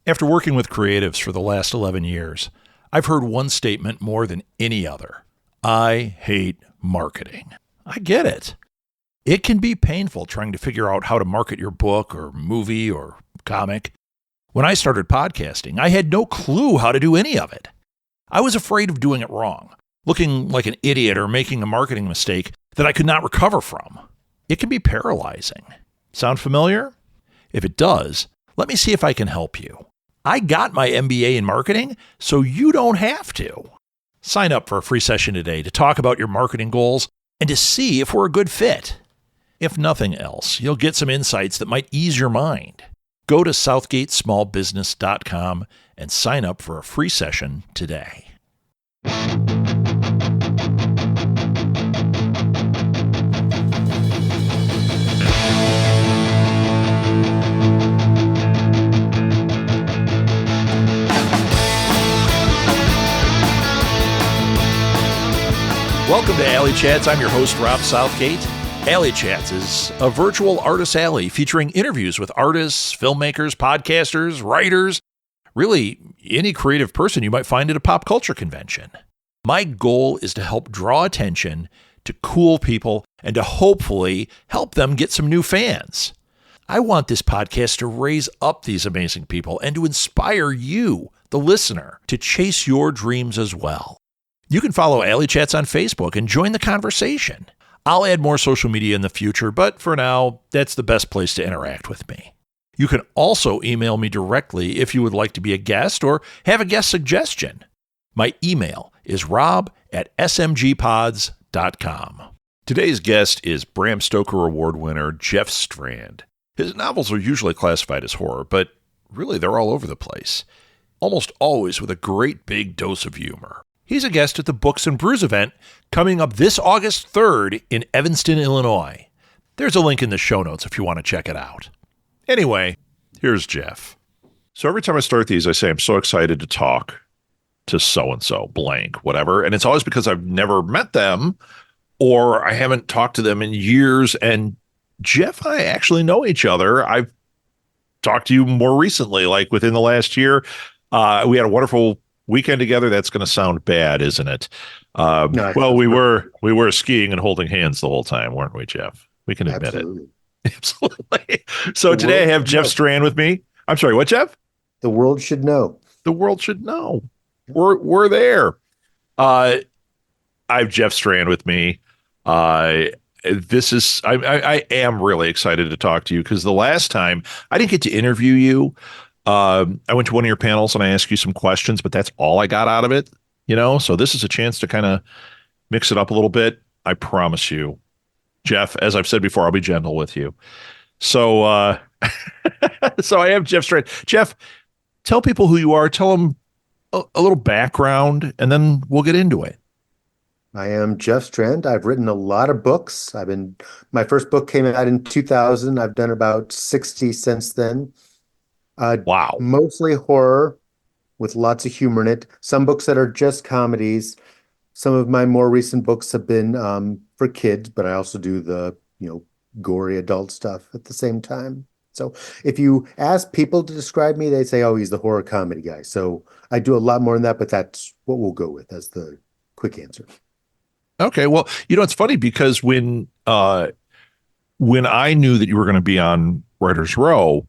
After working with creatives for the last 11 years, I've heard one statement more than any other. I hate marketing. I get it. It can be painful trying to figure out how to market your book or movie or comic. When I started podcasting, I had no clue how to do any of it. I was afraid of doing it wrong, looking like an idiot or making a marketing mistake that I could not recover from. It can be paralyzing. Sound familiar? If it does, let me see if I can help you. I got my MBA in marketing, so you don't have to. Sign up for a free session today to talk about your marketing goals and to see if we're a good fit. If nothing else, you'll get some insights that might ease your mind. Go to southgatesmallbusiness.com and sign up for a free session today. Welcome to Alley Chats. I'm your host, Rob Southgate. Alley Chats is a virtual artist alley featuring interviews with artists, filmmakers, podcasters, writers, really any creative person you might find at a pop culture convention. My goal is to help draw attention to cool people and to hopefully help them get some new fans. I want this podcast to raise up these amazing people and to inspire you, the listener, to chase your dreams as well. You can follow Alley Chats on Facebook and join the conversation. I'll add more social media in the future, but for now, that's the best place to interact with me. You can also email me directly if you would like to be a guest or have a guest suggestion. My email is rob@smgpods.com. Today's guest is Bram Stoker Award winner Jeff Strand. His novels are usually classified as horror, but really they're all over the place, almost always with a great big dose of humor. He's a guest at the Books and Brews event coming up this August 3rd in Evanston, Illinois. There's a link in the show notes if you want to check it out. Anyway, here's Jeff. So every time I start these, I say, I'm so excited to talk to so-and-so, blank, whatever. And it's always because I've never met them or I haven't talked to them in years. And Jeff and I actually know each other. I've talked to you more recently, like within the last year. We had a wonderful weekend together. That's going to sound bad, isn't it? No, well, we were skiing and holding hands the whole time, weren't we, Jeff? We can admit absolutely. it. Absolutely. So today I have Jeff Strand with me. I'm sorry, what, Jeff? The world should know. The world should know. We're there. I have Jeff Strand with me. I am really excited to talk to you because the last time I didn't get to interview you. I went to one of your panels and I asked you some questions, but that's all I got out of it, so this is a chance to kind of mix it up a little bit. I promise you, Jeff, as I've said before, I'll be gentle with you. So, so I have Jeff Strand. Jeff, tell people who you are, tell them a little background, and then we'll get into it. I am Jeff Strand. I've written a lot of books. My first book came out in 2000. I've done about 60 since then. Wow. Mostly horror with lots of humor in it. Some books that are just comedies. Some of my more recent books have been for kids, but I also do the, gory adult stuff at the same time. So if you ask people to describe me, they say, oh, he's the horror comedy guy. So I do a lot more than that, but that's what we'll go with as the quick answer. Okay. Well, it's funny because when I knew that you were going to be on Writer's Row,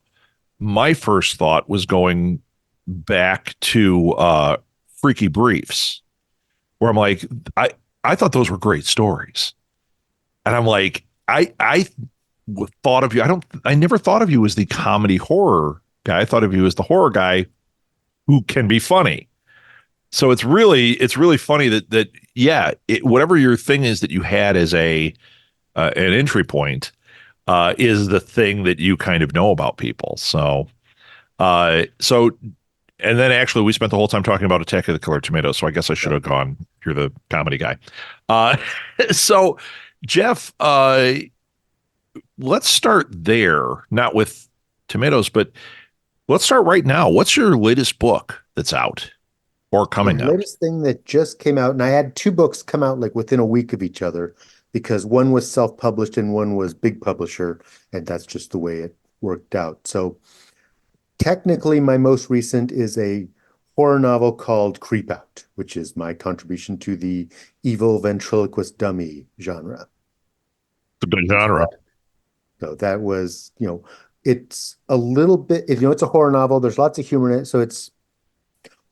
my first thought was going back to Freaky Briefs, where I'm like, I thought those were great stories. And I'm like, I thought of you. I never thought of you as the comedy horror guy. I thought of you as the horror guy who can be funny. So it's really funny that whatever your thing is that you had as an entry point, is the thing that you kind of know about people. So, and then actually we spent the whole time talking about Attack of the Killer Tomatoes. So I guess I should have gone, you're the comedy guy. So Jeff, let's start there, not with tomatoes, but let's start right now. What's your latest book that's out or coming out? The latest thing that just came out, and I had two books come out like within a week of each other, because one was self-published and one was big publisher, and that's just the way it worked out. So Technically, my most recent is a horror novel called Creep Out, which is my contribution to the evil ventriloquist dummy genre. It's a good And so genre. that was, it's a little bit, it's a horror novel. There's lots of humor in it. So it's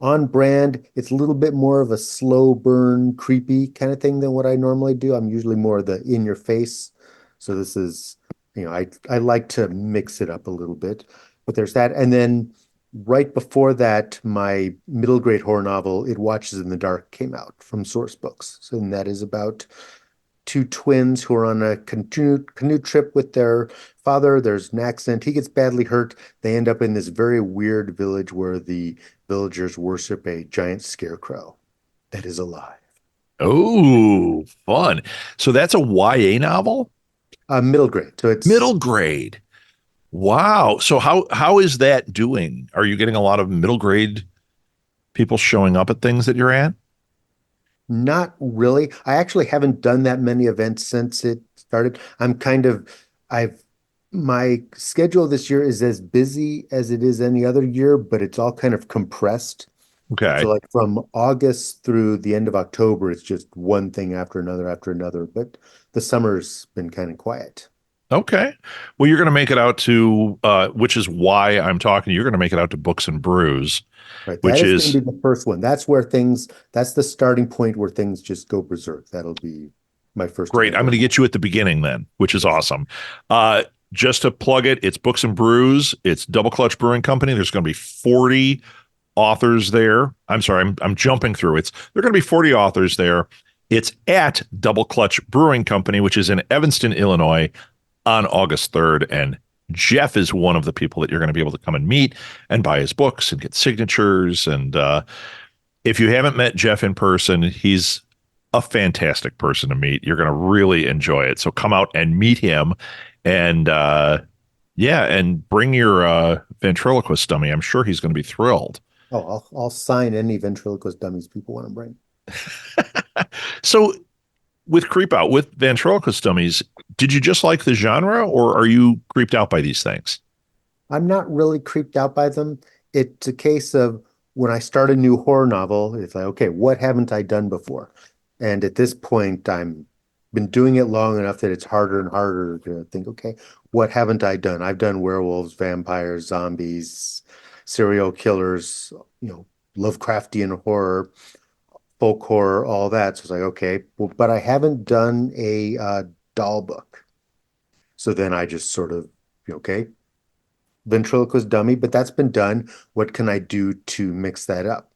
on brand. It's a little bit more of a slow burn, creepy kind of thing than what I normally do. I'm usually more the in your face. So this is, I like to mix it up a little bit. But there's that. And then right before that, my middle grade horror novel, It Watches in the Dark, came out from Source Books. So and that is about two twins who are on a canoe trip with their father. There's an accident. He gets badly hurt. They end up in this very weird village where the villagers worship a giant scarecrow that is alive. Oh, fun. So that's a YA novel? Middle grade. So it's Middle grade. Wow. So how is that doing? Are you getting a lot of middle grade people showing up at things that you're at? not really. I actually haven't done that many events since it started. I've, my schedule this year is as busy as it is any other year, but it's all kind of compressed. So Okay. like from August through the end of October, it's just one thing after another. But the summer's been kind of quiet. Okay. Well, you're going to make it out to, which is why I'm talking. You're going to make it out to Books and Brews, Right. That which is going to is be the first one. That's the starting point where things just go berserk. That'll be my first great. event I'm where going to I'm get you at the beginning then, which is yes. awesome. Just to plug it, it's Books and Brews. It's Double Clutch Brewing Company. There's going to be 40 authors there. I'm sorry, I'm jumping through. There are going to be 40 authors there. It's at Double Clutch Brewing Company, which is in Evanston, Illinois, on August 3rd. And Jeff is one of the people that you're going to be able to come and meet and buy his books and get signatures. And if you haven't met Jeff in person, he's a fantastic person to meet. You're going to really enjoy it. So come out and meet him, and yeah, and bring your ventriloquist dummy. I'm sure he's going to be thrilled. Oh, I'll sign any ventriloquist dummies people want to bring. So with Creep Out, with ventriloquist dummies, did you just like the genre, or are you creeped out by these things? I'm not really creeped out by them. It's a case of when I start a new horror novel, it's like, okay, what haven't I done before? And at this point, I'm been doing it long enough that it's harder and harder to think, okay, what haven't I done? I've done werewolves, vampires, zombies, serial killers, Lovecraftian horror, folk horror, all that. So it's like, okay, well, but I haven't done a doll book. So then I just sort of, okay, ventriloquist dummy, but that's been done. What can I do to mix that up?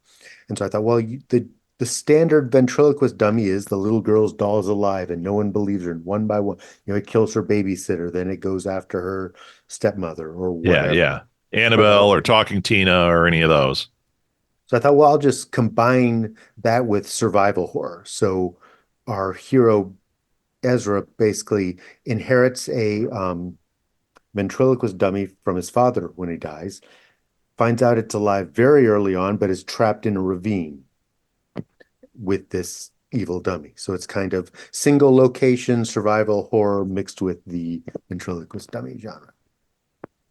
And so I thought, well, the standard ventriloquist dummy is the little girl's doll is alive and no one believes her. And one by one, it kills her babysitter, then it goes after her stepmother or Yeah, whatever. yeah. So I thought, Annabelle or okay. Talking Tina or any of those. So I thought, well, I'll just combine that with survival horror. So our hero Ezra basically inherits a ventriloquist dummy from his father when he dies, finds out it's alive very early on, but is trapped in a ravine with this evil dummy. So it's kind of single location survival horror mixed with the ventriloquist dummy genre.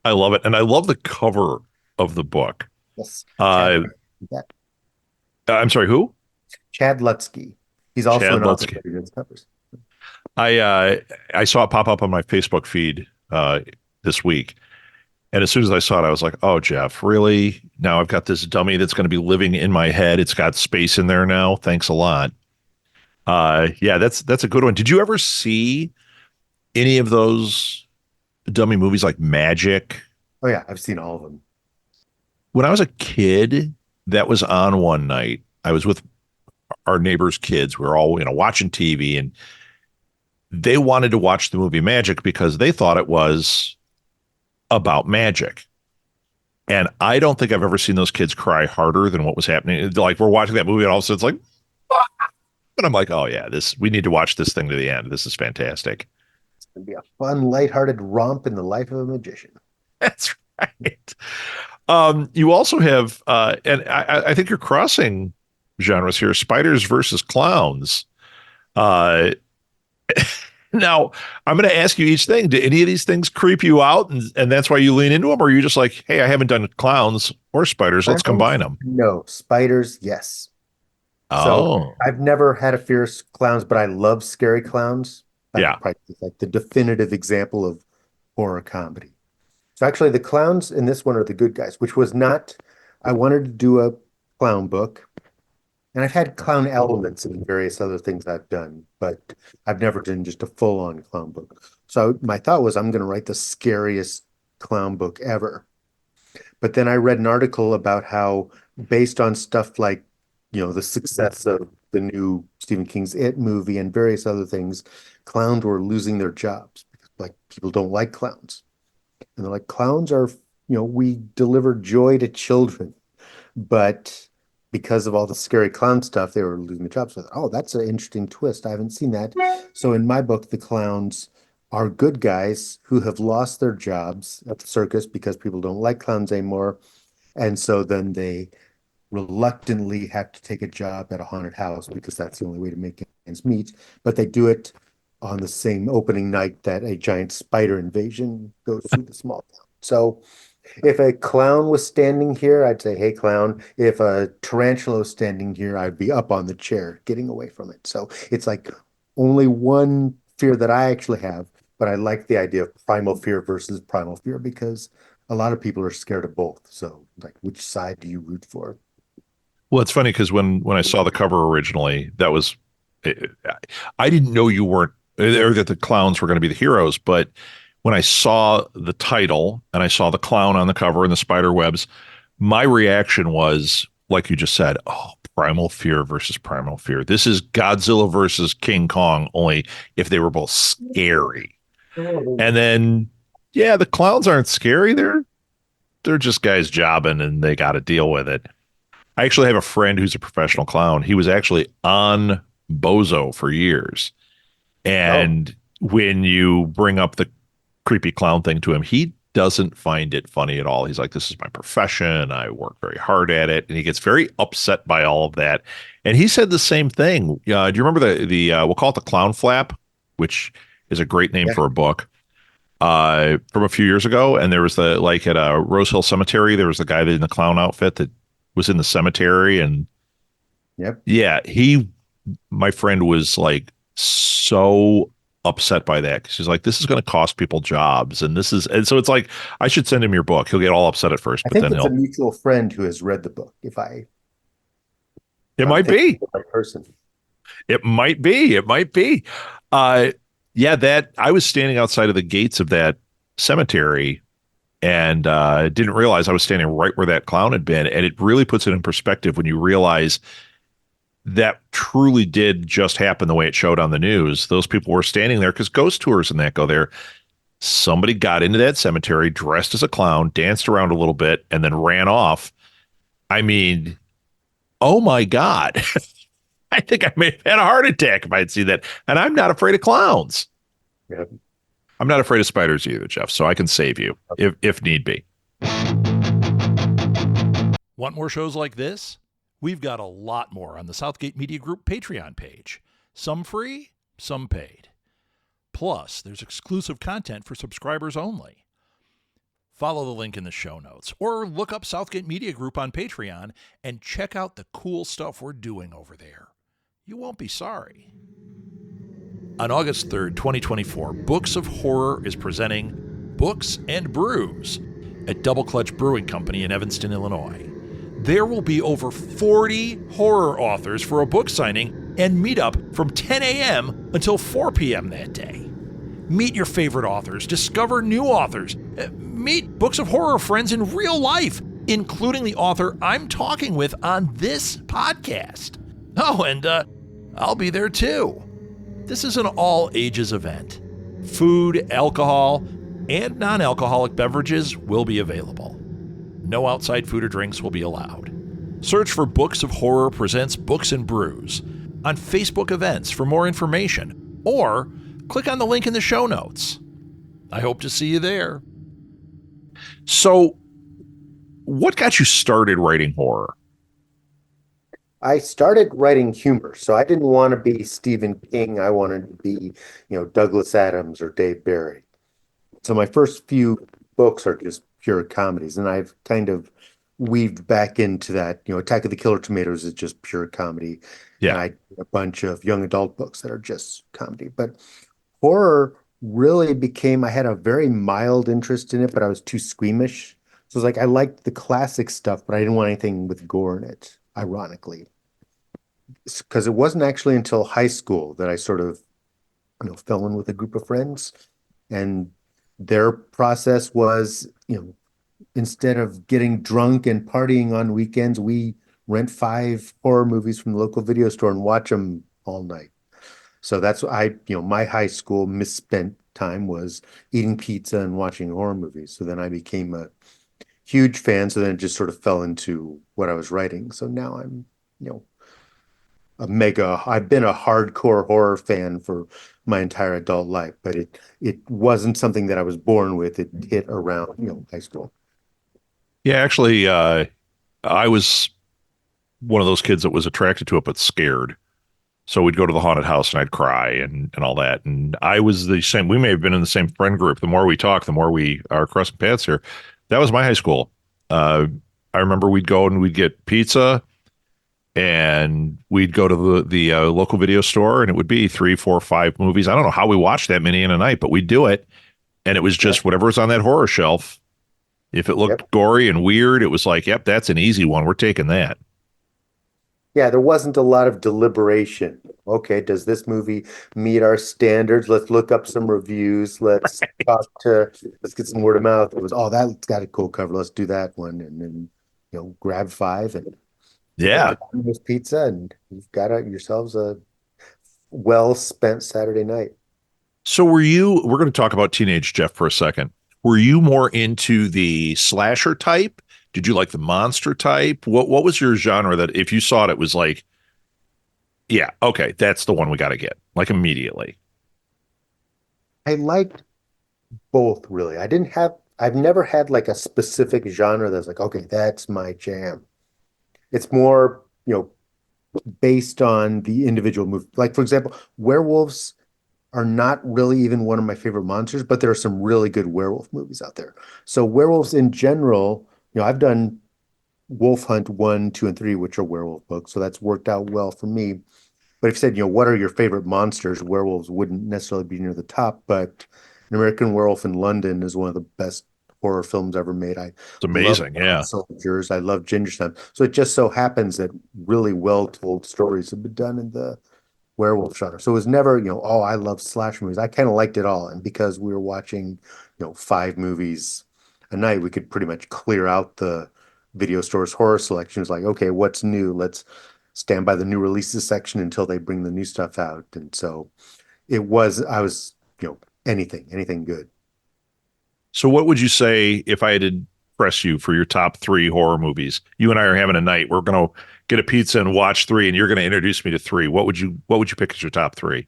I love it, and I love the cover of the book. Yes, Uh, I'm sorry, who? Chad Lutsky. He's also Chad an author, Lutsky. but he does covers. I I saw it pop up on my Facebook feed this week, and as soon as I saw it, I was like, "Oh, Jeff, really? Now I've got this dummy that's going to be living in my head. It's got space in there now. Thanks a lot." Yeah, that's a good one. Did you ever see any of those dummy movies like Magic? Oh yeah, I've seen all of them. When I was a kid, that was on one night. I was with our neighbors' kids. We were all, watching TV, and they wanted to watch the movie Magic because they thought it was about magic. And I don't think I've ever seen those kids cry harder than what was happening. Like we're watching that movie, and all of a sudden it's like, "Ah!" And I'm like, oh yeah, we need to watch this thing to the end. This is fantastic. It's gonna be a fun, lighthearted romp in the life of a magician. That's right. You also have, and I think you're crossing genres here: spiders versus clowns. Uh, Now, I'm going to ask you each thing. Do any of these things creep you out, and that's why you lean into them, or are you just like, hey, I haven't done clowns or spiders, let's combine Clowns? them? No. Spiders? Yes. So Oh, I've never had a fear of clowns, but I love scary clowns. That's yeah. probably like the definitive example of horror comedy. So actually, the clowns in this one are the good guys, which was not, I wanted to do a clown book, and I've had clown elements in various other things I've done, but I've never done just a full-on clown book. So my thought was I'm going to write the scariest clown book ever. But then I read an article about how, based on stuff like, the success of the new Stephen King's It movie and various other things, clowns were losing their jobs because like people don't like clowns. And they're like, clowns are, we deliver joy to children. But because of all the scary clown stuff, they were losing their jobs. So, oh, that's an interesting twist. I haven't seen that. So in my book, the clowns are good guys who have lost their jobs at the circus because people don't like clowns anymore. And so then they reluctantly have to take a job at a haunted house because that's the only way to make ends meet. But they do it on the same opening night that a giant spider invasion goes through the small town. So if a clown was standing here, I'd say, hey, clown. If a tarantula was standing here, I'd be up on the chair getting away from it. So it's like only one fear that I actually have, but I like the idea of primal fear versus primal fear because a lot of people are scared of both. So, like, which side do you root for? Well, it's funny because when I saw the cover originally, that was I didn't know you weren't or that the clowns were going to be the heroes, but when I saw the title and I saw the clown on the cover and the spider webs, my reaction was like you just said, oh, primal fear versus primal fear. This is Godzilla versus King Kong, only if they were both scary. And then yeah, the clowns aren't scary. They're just guys jobbing and they got to deal with it. I actually have a friend who's a professional clown. He was actually on Bozo for years. Oh, And when you bring up the creepy clown thing to him, he doesn't find it funny at all. He's like, this is my profession. I work very hard at it. And he gets very upset by all of that. And he said the same thing. Do you remember we'll call it the clown flap, which is a great name yeah. for a book from a few years ago. And there was like at a Rose Hill Cemetery, there was the guy in the clown outfit that was in the cemetery. And Yep. yeah, my friend was like so upset by that because he's like, this is going to cost people jobs. And so it's like, I should send him your book. He'll get all upset at first, I but think then it's a mutual friend who has read the book, if it I'm might thinking be, of the right person. it might be. Yeah, I was standing outside of the gates of that cemetery and didn't realize I was standing right where that clown had been. And it really puts it in perspective when you realize that truly did just happen the way it showed on the news. Those people were standing there because ghost tours and that go there. Somebody got into that cemetery dressed as a clown, danced around a little bit, and then ran off. I mean, oh my God. I think I may have had a heart attack if I'd seen that. And I'm not afraid of clowns. Yep. I'm not afraid of spiders either, Jeff. So I can save you if need be. Want more shows like this? We've got a lot more on the Southgate Media Group Patreon page. Some free, some paid. Plus, there's exclusive content for subscribers only. Follow the link in the show notes or look up Southgate Media Group on Patreon and check out the cool stuff we're doing over there. You won't be sorry. On August 3rd, 2024, Books of Horror is presenting Books and Brews at Double Clutch Brewing Company in Evanston, Illinois. There will be over 40 horror authors for a book signing and meetup from 10 a.m. until 4 p.m. that day. Meet your favorite authors, discover new authors, meet Books of Horror friends in real life, including the author I'm talking with on this podcast. Oh, and I'll be there too. This is an all-ages event. Food, alcohol, and non-alcoholic beverages will be available. No outside food or drinks will be allowed. Search for Books of Horror Presents Books and Brews on Facebook events for more information, or click on the link in the show notes. I hope to see you there. So, what got you started writing horror? I started writing humor, so I didn't want to be Stephen King. I wanted to be, Douglas Adams or Dave Barry. So my first few books are just pure comedies, and I've kind of weaved back into that. Attack of the Killer Tomatoes is just pure comedy, and Yeah. I did a bunch of young adult books that are just comedy. But horror really became, I had a very mild interest in it, but I was too squeamish. So it's like I liked the classic stuff, but I didn't want anything with gore in it, ironically. Because it wasn't actually until high school that I sort of, fell in with a group of friends, and their process was, instead of getting drunk and partying on weekends, we rent 5 horror movies from the local video store and watch them all night. So that's what my high school misspent time was eating pizza and watching horror movies. So then I became a huge fan. So then it just sort of fell into what I was writing. So now I'm, I've been a hardcore horror fan for my entire adult life, but it wasn't something that I was born with. It hit around, high school. Yeah, actually, I was one of those kids that was attracted to it but scared. So we'd go to the haunted house and I'd cry and all that. And I was the same. We may have been in the same friend group. The more we talk, the more we are crossing paths here. That was my high school. I remember we'd go and we'd get pizza and we'd go to the local video store and it would be 3, 4, 5 movies. I don't know how we watched that many in a night, but we'd do it. And it was just whatever was on that horror shelf. If it looked gory and weird, it was like, yep, that's an easy one. We're taking that. Yeah, there wasn't a lot of deliberation. Okay, does this movie meet our standards? Let's look up some reviews. Let's let's get some word of mouth. It was, oh, that's got a cool cover. Let's do that one. And then, grab 5 and Yeah. Domino's pizza, and you've got yourselves a well-spent Saturday night. So we're going to talk about teenage Jeff for a second. Were you more into the slasher type? Did you like the monster type? What was your genre that if you saw it, it was like, yeah, okay, that's the one we got to get, like immediately? I liked both, really. I've never had like a specific genre that's like, okay, that's my jam. It's more, based on the individual movie. Like, for example, werewolves are not really even one of my favorite monsters, but there are some really good werewolf movies out there. So werewolves in general, I've done Wolf Hunt 1, 2, and 3, which are werewolf books. So that's worked out well for me. But if you said, what are your favorite monsters? Werewolves wouldn't necessarily be near the top, but An American Werewolf in London is one of the best horror films ever made. I It's love amazing. Yeah. Soldiers. I love Ginger Snap. So it just so happens that really well-told stories have been done in the werewolf genre. So it was never, oh, I love slash movies. I kind of liked it all. And because we were watching, 5 movies a night, we could pretty much clear out the video store's horror selection. It's like, okay, what's new? Let's stand by the new releases section until they bring the new stuff out. And so I was, anything good. So what would you say if I had to press you for your top 3 horror movies? You and I are having a night. We're going to get a pizza and watch 3, and you're going to introduce me to 3. What would you pick as your top 3?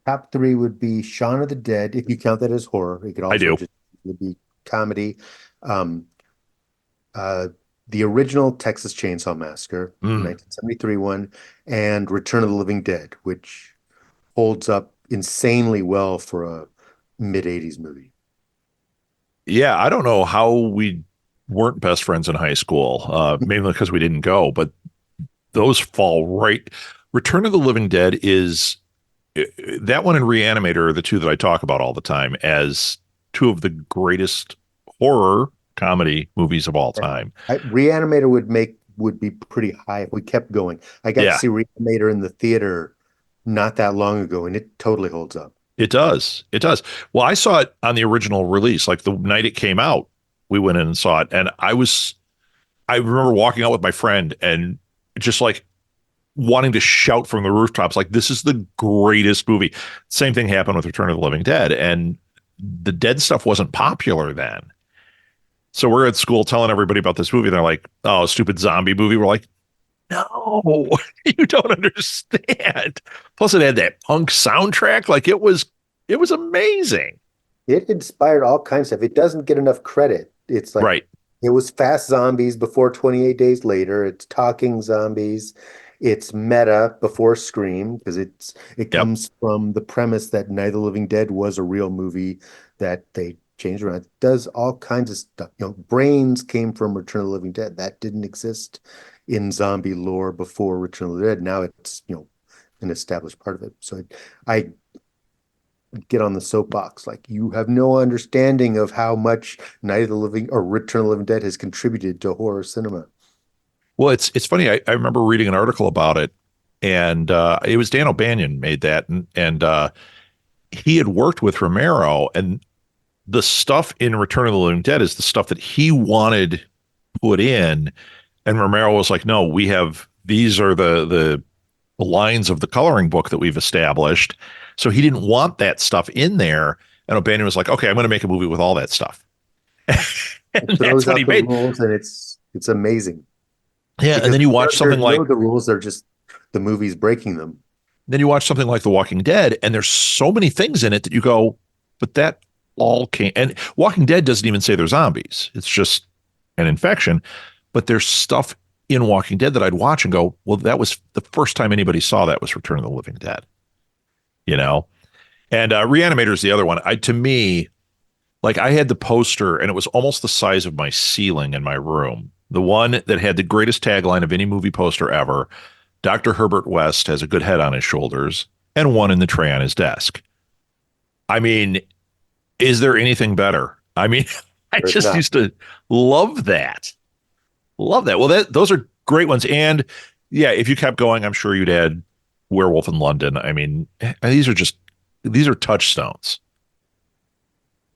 Top 3 would be Shaun of the Dead, if you count that as horror. It could I also do. just be comedy. Um, the original Texas Chainsaw Massacre, Mm. 1973 one, and Return of the Living Dead, which holds up insanely well for a mid-'80s movie. Yeah, I don't know how we weren't best friends in high school, mainly because we didn't go, but those fall right. Return of the Living Dead is that one and Reanimator are the 2 that I talk about all the time as 2 of the greatest horror comedy movies of all time. Reanimator would be pretty high if we kept going. I got to Yeah, see Reanimator in the theater not that long ago, and it totally holds up. it does. It does. Well, I saw it on the original release, like the night it came out. We went in and saw it, and I remember walking out with my friend and just like wanting to shout from the rooftops, like, this is the greatest movie. Same thing happened with Return of the Living Dead, and the dead stuff wasn't popular then. So we're at school telling everybody about this movie. They're like, oh, stupid zombie movie. We're like, no, you don't understand. Plus, it had that punk soundtrack. Like it was amazing. It inspired all kinds of. It doesn't get enough credit. It's like Right. It was fast zombies before 28 Days Later. It's talking zombies. It's meta before Scream because it Yep. comes from the premise that Night of the Living Dead was a real movie that they changed around. It does all kinds of stuff. Brains came from Return of the Living Dead. That didn't exist in zombie lore before Return of the Dead. Now it's, an established part of it. So I get on the soapbox. Like, you have no understanding of how much Night of the Living or Return of the Living Dead has contributed to horror cinema. Well, it's funny. I remember reading an article about it, and it was Dan O'Banion made that, and he had worked with Romero, and the stuff in Return of the Living Dead is the stuff that he wanted put in, and Romero was like, "No, these are the lines of the coloring book that we've established." So he didn't want that stuff in there, and O'Banion was like, "Okay, I'm going to make a movie with all that stuff." And It that's throws what out he the made. rules, and it's amazing Yeah, and because then you watch something characters like know the rules. They're just the movie's breaking them. The Walking Dead, and there's so many things in it that you go, but that all came. And Walking Dead doesn't even say they're zombies; it's just an infection. But there's stuff in Walking Dead that I'd watch and go, well, that was the first time anybody saw that was Return of the Living Dead, you know. And Reanimator is the other one. To me, like, I had the poster, and it was almost the size of my ceiling in my room. The one that had the greatest tagline of any movie poster ever. Dr. Herbert West has a good head on his shoulders and one in the tray on his desk. I mean, is there anything better? I mean, I There's just not. used to love that. Love that. Well, those are great ones. And yeah, if you kept going, I'm sure you'd add Werewolf in London. I mean, these are touchstones.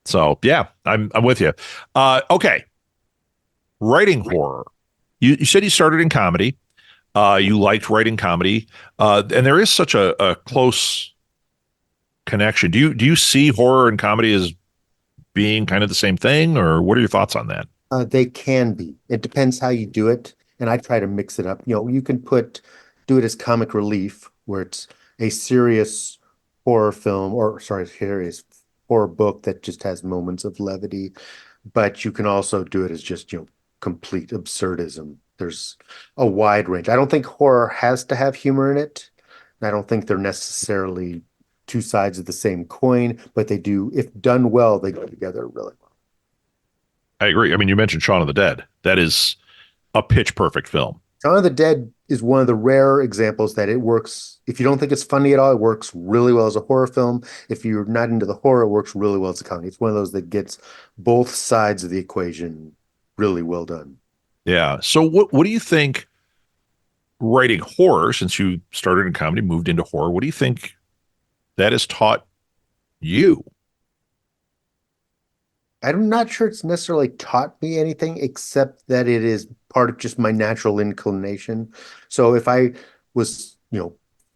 So yeah, I'm with you. Okay. Writing horror. You said you started in comedy. You liked writing comedy, and there is such a close connection. Do you see horror and comedy as being kind of the same thing, or what are your thoughts on that? They can be. It depends how you do it, and I try to mix it up. You can do it as comic relief, where it's a serious horror film, or sorry, serious horror book that just has moments of levity. But you can also do it as just, complete absurdism. There's a wide range. I don't think horror has to have humor in it. I don't think they're necessarily two sides of the same coin, but they do, if done well, they go together really well. I agree. I mean, you mentioned Shaun of the Dead. That is a pitch perfect film. Shaun of the Dead is one of the rare examples that it works. If you don't think it's funny at all, it works really well as a horror film. If you're not into the horror, it works really well as a comedy. It's one of those that gets both sides of the equation really well done. Yeah. So what do you think writing horror, since you started in comedy, moved into horror, what do you think that has taught you? I'm not sure it's necessarily taught me anything except that it is part of just my natural inclination. So if I was,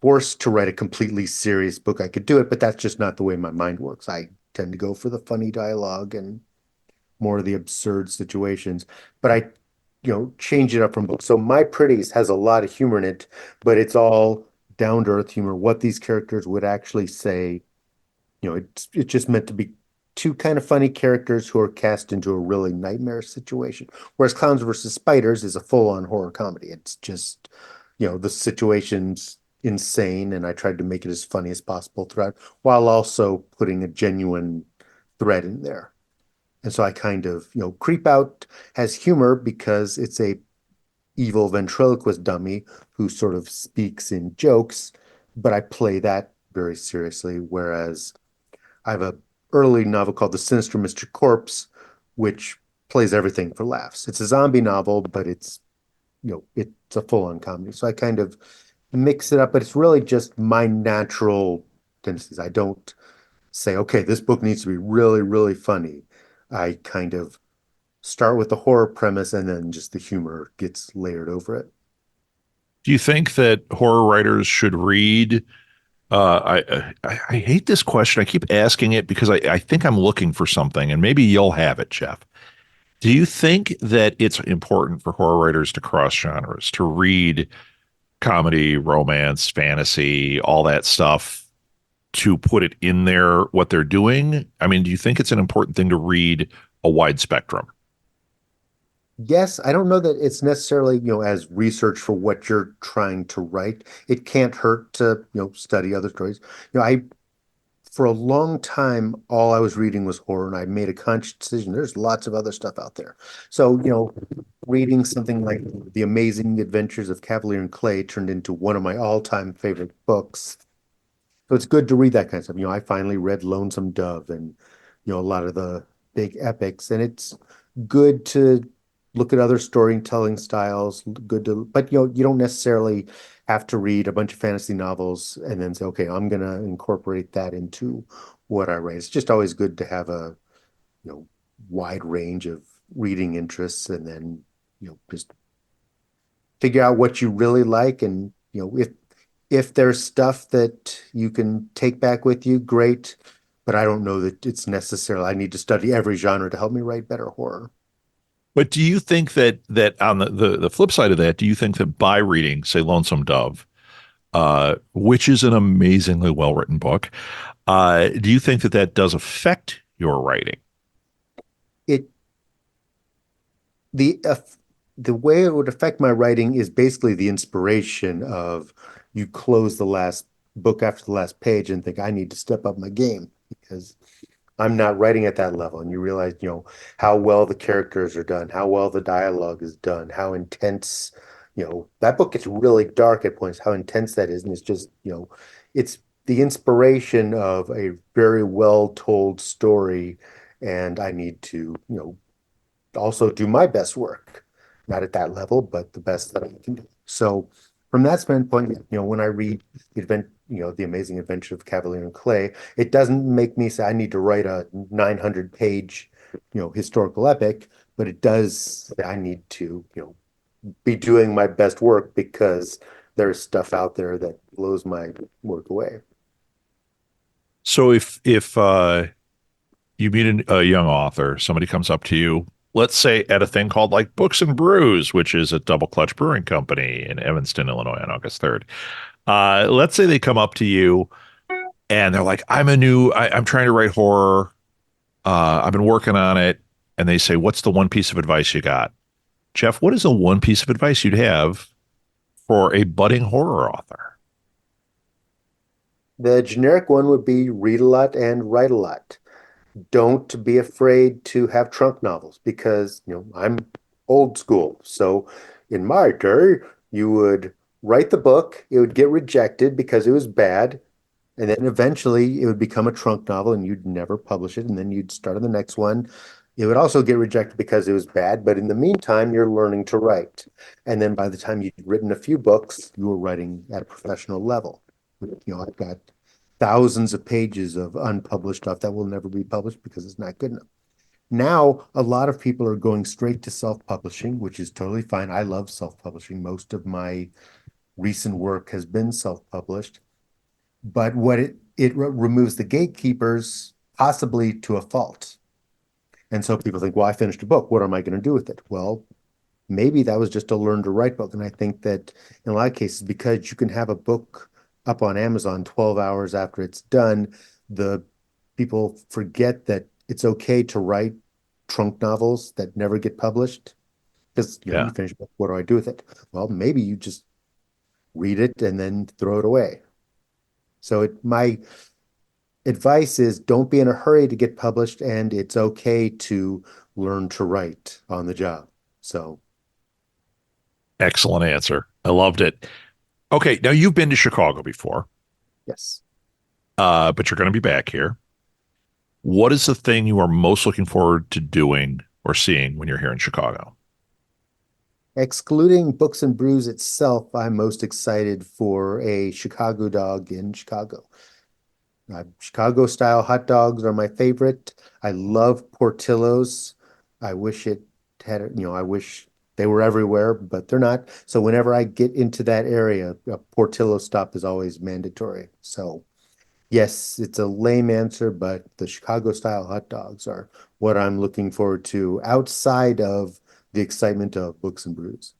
forced to write a completely serious book, I could do it, but that's just not the way my mind works. I tend to go for the funny dialogue and more of the absurd situations, but I, change it up from books. So My Pretties has a lot of humor in it, but it's all down to earth humor, what these characters would actually say. It's just meant to be two kind of funny characters who are cast into a really nightmare situation. Whereas Clowns versus Spiders is a full-on horror comedy. It's just, the situation's insane, and I tried to make it as funny as possible throughout, while also putting a genuine thread in there. And so I kind of, Creep Out has humor because it's a evil ventriloquist dummy who sort of speaks in jokes, but I play that very seriously. Whereas I have a early novel called The Sinister Mr. Corpse, which plays everything for laughs. It's a zombie novel, but it's a full-on comedy. So I kind of mix it up, but it's really just my natural tendencies. I don't say, okay, this book needs to be really, really funny. I kind of start with the horror premise and then just the humor gets layered over it. Do you think that horror writers should read? I hate this question. I keep asking it because I think I'm looking for something, and maybe you'll have it, Jeff. Do you think that it's important for horror writers to cross genres, to read comedy, romance, fantasy, all that stuff, to put it in there, what they're doing? I mean, do you think it's an important thing to read a wide spectrum? Yes, I don't know that it's necessarily, as research for what you're trying to write. It can't hurt to, study other stories. I for a long time, all I was reading was horror, and I made a conscious decision. There's lots of other stuff out there. So, reading something like The Amazing Adventures of Cavalier and Clay turned into one of my all-time favorite books. So it's good to read that kind of stuff. I finally read Lonesome Dove and, a lot of the big epics, and it's good to look at other storytelling styles, good to, but you don't necessarily have to read a bunch of fantasy novels and then say, okay, I'm going to incorporate that into what I write. It's just always good to have a, wide range of reading interests and then, just figure out what you really like. And, if there's stuff that you can take back with you, great. But I don't know that it's necessarily, I need to study every genre to help me write better horror. But do you think that on the flip side of that, do you think that by reading, say, Lonesome Dove, which is an amazingly well-written book, do you think that that does affect your writing? It the the way it would affect my writing is basically the inspiration of you close the last book after the last page and think I need to step up my game because I'm not writing at that level. And you realize, how well the characters are done, how well the dialogue is done, how intense, that book gets really dark at points, how intense that is. And it's just, it's the inspiration of a very well told story. And I need to, also do my best work, not at that level, but the best that I can do. So from that standpoint, when I read The Amazing Adventure of Cavalier and Clay, it doesn't make me say I need to write a 900 page, historical epic, but it does say I need to, be doing my best work because there's stuff out there that blows my work away. So if you meet a young author, somebody comes up to you, let's say at a thing called like Books and Brews, which is a double clutch brewing company in Evanston, Illinois on August 3rd. Let's say they come up to you and they're like, I'm trying to write horror. I've been working on it. And they say, what's the one piece of advice you got? Jeff, what is the one piece of advice you'd have for a budding horror author? The generic one would be read a lot and write a lot. Don't be afraid to have trunk novels because, I'm old school. So in my day, you would write the book, it would get rejected because it was bad. And then eventually it would become a trunk novel and you'd never publish it. And then you'd start on the next one. It would also get rejected because it was bad. But in the meantime, you're learning to write. And then by the time you'd written a few books, you were writing at a professional level. I've got thousands of pages of unpublished stuff that will never be published because it's not good enough. Now, a lot of people are going straight to self-publishing, which is totally fine. I love self-publishing. Most of my recent work has been self-published. But what it removes the gatekeepers possibly to a fault. And so people think, well, I finished a book. What am I going to do with it? Well, maybe that was just a learn to write book. And I think that in a lot of cases, because you can have a book up on Amazon 12 hours after it's done, the people forget that it's okay to write trunk novels that never get published. Because you finish a book, what do I do with it? Well, maybe you just read it and then throw it away. So my advice is don't be in a hurry to get published, and it's okay to learn to write on the job. So excellent answer. I loved it. Okay, now you've been to Chicago before, yes. but you're going to be back here. What is the thing you are most looking forward to doing or seeing when you're here in Chicago? Excluding Books and Brews itself, I'm most excited for a Chicago dog in Chicago. Chicago style hot dogs are my favorite. I love Portillo's. I wish it had, I wish they were everywhere, but they're not. So whenever I get into that area, a Portillo stop is always mandatory. So yes, it's a lame answer, but the Chicago style hot dogs are what I'm looking forward to outside of the excitement of Books and Brews.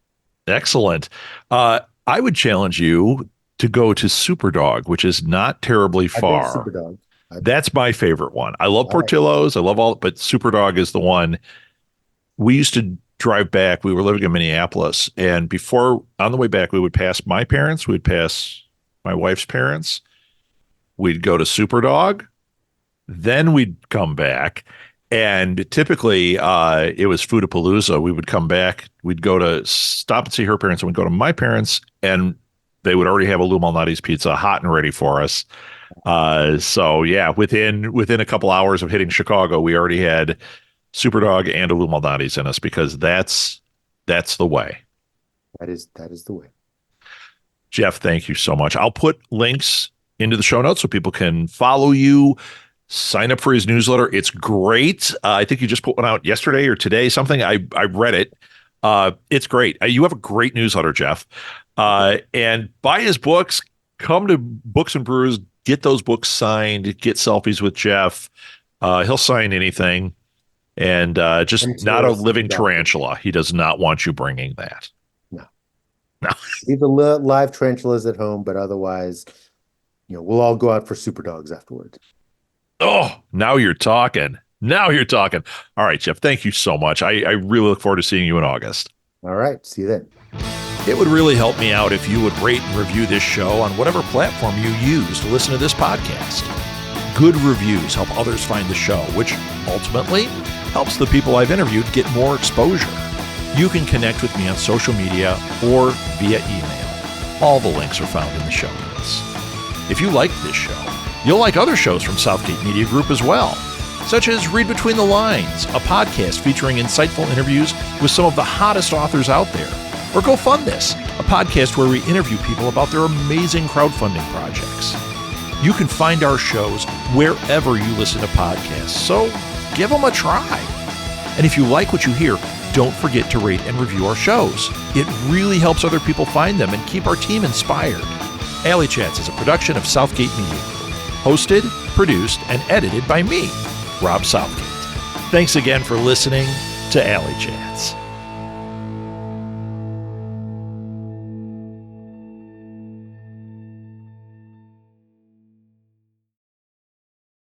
Excellent. I would challenge you to go to Superdog, which is not terribly I've been to far. Superdog. That's my favorite one. I love All right. Portillo's. I love all, but Superdog is the one. We used to drive back. We were living in Minneapolis, and before on the way back, we would pass my parents, we'd pass my wife's parents, we'd go to Superdog, then we'd come back. And typically, it was Foodapalooza. We would come back, we'd go to stop and see her parents, and we'd go to my parents, and they would already have a Lou Malnati's pizza hot and ready for us. So yeah, within a couple hours of hitting Chicago, we already had Superdog and a Lou Malnati's in us, because that's the way. That is the way. Jeff, thank you so much. I'll put links into the show notes so people can follow you, sign up for his newsletter. It's great. I think you just put one out yesterday or today, something. I read it. It's great. You have a great newsletter, Jeff. And buy his books. Come to Books and Brews. Get those books signed. Get selfies with Jeff. He'll sign anything. And just not a living tarantula. He does not want you bringing that. No. Leave the live tarantulas at home, but otherwise, we'll all go out for super dogs afterwards. Oh, now you're talking. Now you're talking. All right, Jeff, thank you so much. I really look forward to seeing you in August. All right. See you then. It would really help me out if you would rate and review this show on whatever platform you use to listen to this podcast. Good reviews help others find the show, which ultimately helps the people I've interviewed get more exposure. You can connect with me on social media or via email. All the links are found in the show notes. If you like this show, you'll like other shows from Southgate Media Group as well, such as Read Between the Lines, a podcast featuring insightful interviews with some of the hottest authors out there, or Go Fund This, a podcast where we interview people about their amazing crowdfunding projects. You can find our shows wherever you listen to podcasts, so give them a try. And if you like what you hear, don't forget to rate and review our shows. It really helps other people find them and keep our team inspired. Alley Chats is a production of Southgate Media Group, hosted, produced, and edited by me, Rob Southgate. Thanks again for listening to Alley Chats.